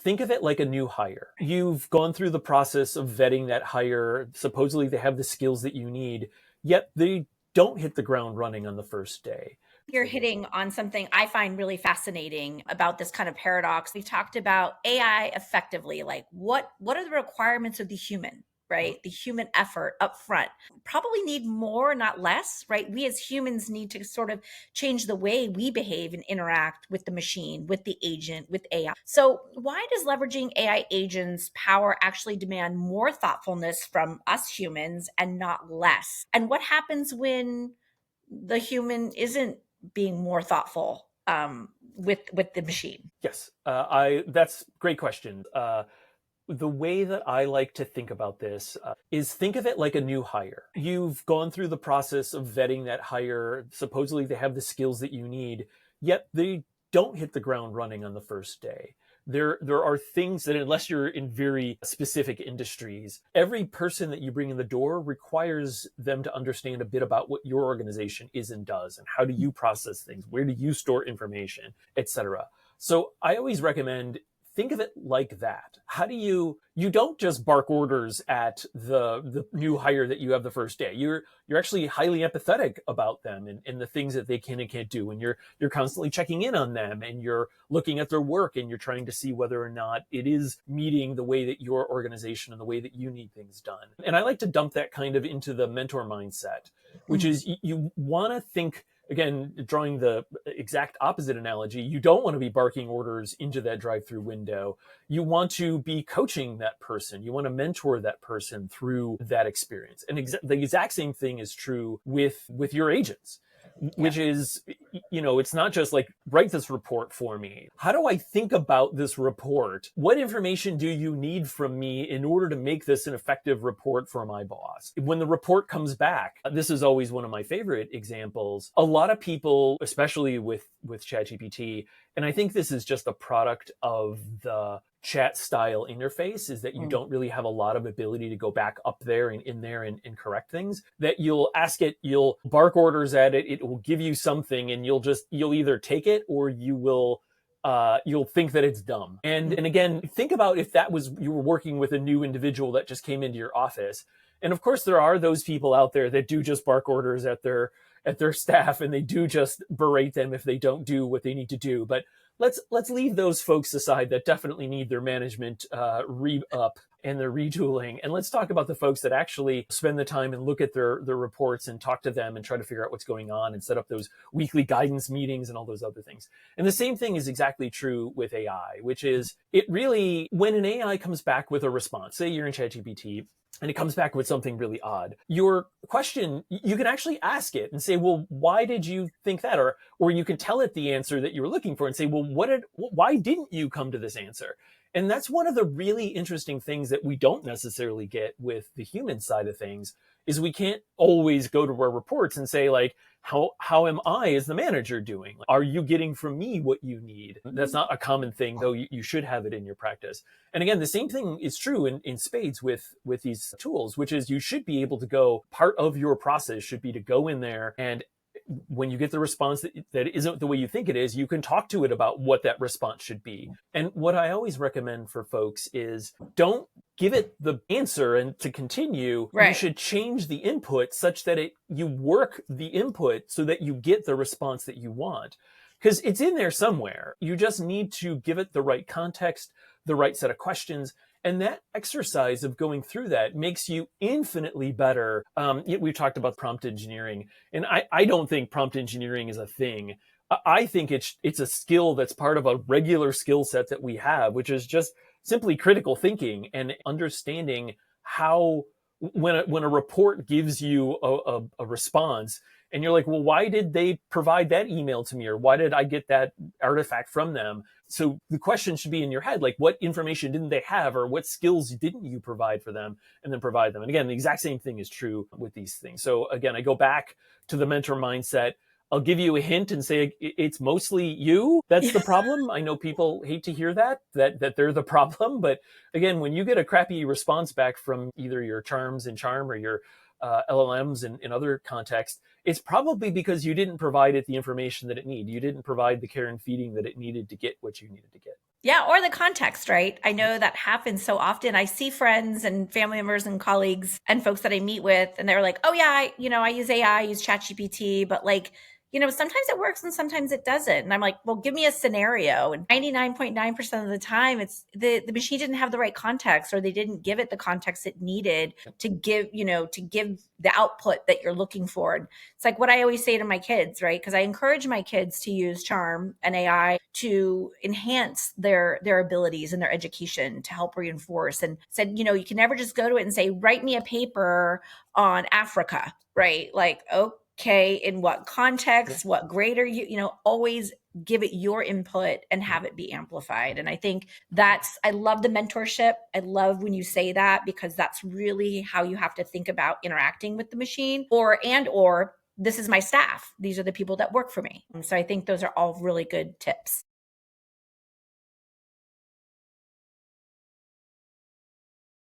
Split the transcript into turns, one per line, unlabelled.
Think of it like a new hire. You've gone through the process of vetting that hire. Supposedly they have the skills that you need, yet they don't hit the ground running on the first day.
You're hitting on something I find really fascinating about this kind of paradox. We talked about AI effectively, like what are the requirements of the human, right? The human effort up front. Probably need more, not less, right? We as humans need to sort of change the way we behave and interact with the machine, with the agent, with AI. So, why does leveraging AI agents power actually demand more thoughtfulness from us humans and not less? And what happens when the human isn't being more thoughtful with the machine?
Yes, I. That's a great question. The way that I like to think about this is think of it like a new hire. You've gone through the process of vetting that hire. Supposedly they have the skills that you need, yet they don't hit the ground running on the first day. There are things that, unless you're in very specific industries, every person that you bring in the door requires them to understand a bit about what your organization is and does, and how do you process things, where do you store information, etc. So I always recommend, think of it like that. How do you don't just bark orders at the new hire that you have the first day. You're actually highly empathetic about them and the things that they can and can't do. And you're constantly checking in on them, and you're looking at their work, and you're trying to see whether or not it is meeting the way that your organization and the way that you need things done. And I like to dump that kind of into the mentor mindset, which is you want to think, again, drawing the exact opposite analogy, you don't want to be barking orders into that drive-through window. You want to be coaching that person. You want to mentor that person through that experience. And the exact same thing is true with your agents, which is, it's not just like, write this report for me. How do I think about this report? What information do you need from me in order to make this an effective report for my boss? When the report comes back, this is always one of my favorite examples. A lot of people, especially with ChatGPT, and I think this is just a product of the chat style interface, is that you don't really have a lot of ability to go back up there and in there and correct things. That you'll ask it, you'll bark orders at it, it will give you something, and you'll either take it or you'll think that it's dumb. And again, think about if that was, you were working with a new individual that just came into your office. And of course, there are those people out there that do just bark orders at their staff, and they do just berate them if they don't do what they need to do. But let's leave those folks aside that definitely need their management re-up and their retooling. And let's talk about the folks that actually spend the time and look at their reports and talk to them and try to figure out what's going on and set up those weekly guidance meetings and all those other things. And the same thing is exactly true with AI, which is, it really, when an AI comes back with a response, say you're in ChatGPT, and it comes back with something really odd, your question, you can actually ask it and say, well, why did you think that? Or you can tell it the answer that you were looking for and say, well, why didn't you come to this answer? And that's one of the really interesting things that we don't necessarily get with the human side of things, is we can't always go to our reports and say, like, how am I as the manager doing? Are you getting from me what you need? That's not a common thing, though you should have it in your practice. And again, the same thing is true in spades with these tools, which is, you should be able to go, part of your process should be to go in there, and when you get the response that isn't the way you think it is, you can talk to it about what that response should be. And what I always recommend for folks is, don't give it the answer and to continue. Right. You should change the input such that you work the input so that you get the response that you want. Because it's in there somewhere. You just need to give it the right context, the right set of questions. And that exercise of going through that makes you infinitely better. We've talked about prompt engineering, and I don't think prompt engineering is a thing. I think it's a skill that's part of a regular skill set that we have, which is just simply critical thinking and understanding how, when a report gives you a response, and you're like, well, why did they provide that email to me? Or why did I get that artifact from them? So the question should be in your head, like, what information didn't they have, or what skills didn't you provide for them, and then provide them. And again, the exact same thing is true with these things. So again, I go back to the mentor mindset. I'll give you a hint and say, it's mostly you that's the problem. I know people hate to hear that they're the problem. But again, when you get a crappy response back from either your charms in Charm or your LLMs in other contexts, it's probably because you didn't provide it the information that it needed. You didn't provide the care and feeding that it needed to get what you needed to get.
Yeah, or the context, right? I know that happens so often. I see friends and family members and colleagues and folks that I meet with, and they're like, "Oh yeah, I use AI, I use ChatGPT, but like, sometimes it works and sometimes it doesn't." And I'm like, "Well, give me a scenario." And 99.9% of the time, it's the machine didn't have the right context, or they didn't give it the context it needed to give the output that you're looking for. And it's like what I always say to my kids, right? Because I encourage my kids to use Charm and AI to enhance their abilities and their education to help reinforce. And said, you can never just go to it and say, write me a paper on Africa, right? Like, okay, in what context, what grade are you, always give it your input and have it be amplified. And I think I love the mentorship. I love when you say that, because that's really how you have to think about interacting with the machine, or this is my staff. These are the people that work for me. And so I think those are all really good tips.